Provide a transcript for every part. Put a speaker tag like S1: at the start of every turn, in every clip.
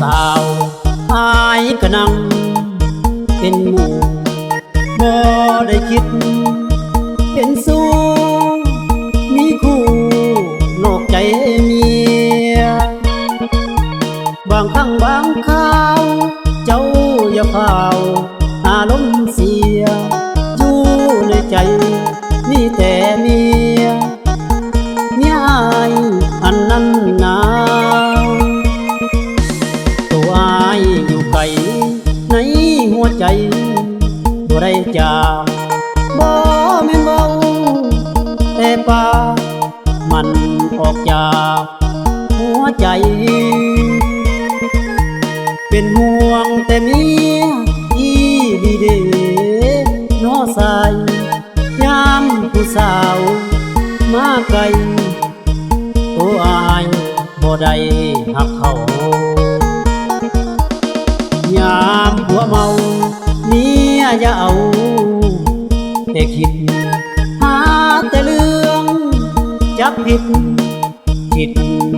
S1: สาวอายก็นั่งเป็นหมู่บ่ได้คิดเป็นสู้มีคู่นอกใจเมียบางครั้งบางคราวเจ้าอย่าเฝ้าอารมณ์เสียอยู่ในใจมีแต่เมียอายอันนั้นนาตัวอายอยู่ไกลในหัวใจบ่ได้จากบ่แม่นเว้าแต่ปากมันออกจากหัวใจเป็นห่วงแต่เมียอีดีเด้น้อสายยามผู้สาวมาไกลตัวอายบ่ได้หักเขายามผัวเมาเมียอย่าเอาแต่คิดหาแต่เรื่องจับผิดคิด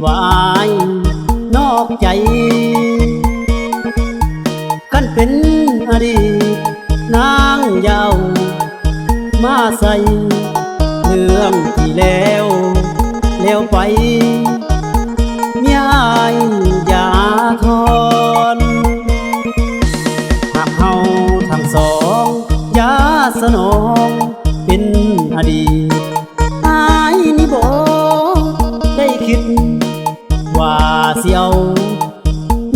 S1: ว่าอายนอกใจกันเป็นอดีตนางยาวมาใส่เรื่องที่แล้วไปเมียอายอย่าทนหากเฮาทั้งสองอย่าสนองเป็นอดีตอายนี่บ่ได้คิดว่าสิเอา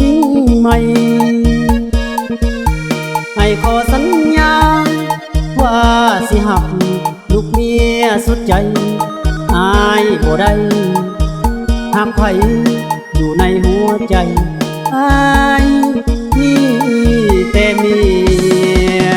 S1: ยิ่งใหม่ให้ขอสัญญาว่าสิหักลูกเมียสุดใจอายบ่ได้หักไผอยู่ในหัวใจอายมีแต่เมีย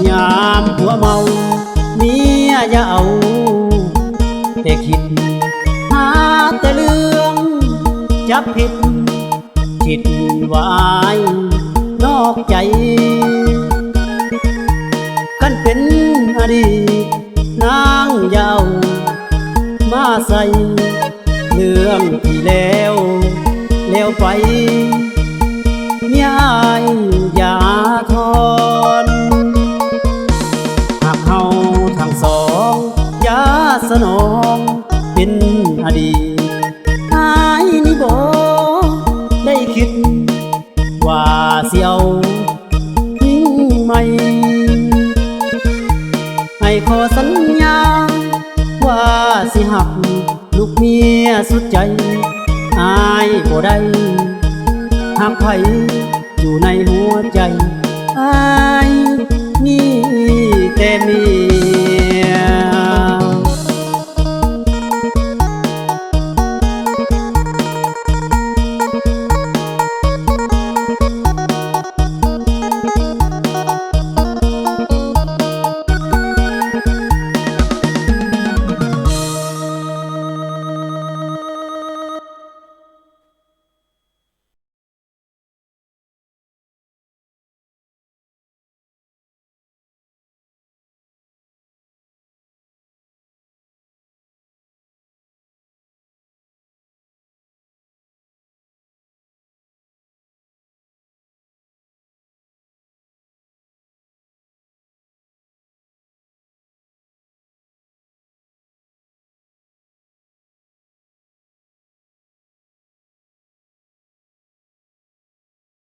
S1: ยามผัวเมาเมียอย่าเอาแต่คิดหาแต่เรื่องจับผิดคิดว่าอายนอกใจกันเป็นอดีตนางยาวมาใส่เรื่องที่แล้วไปเมียอายอย่าทนหากเฮาทั้งสองอย่าสนองเป็นอดีตอายนี่บ่ได้คิดว่าสิเอายิ่งใหม่ให้ขอสัญญาว่าสิหักลูกเมียสุดใจอายบ่ได้หักไผอยู่ในหัวใจอายมีแต่เมีย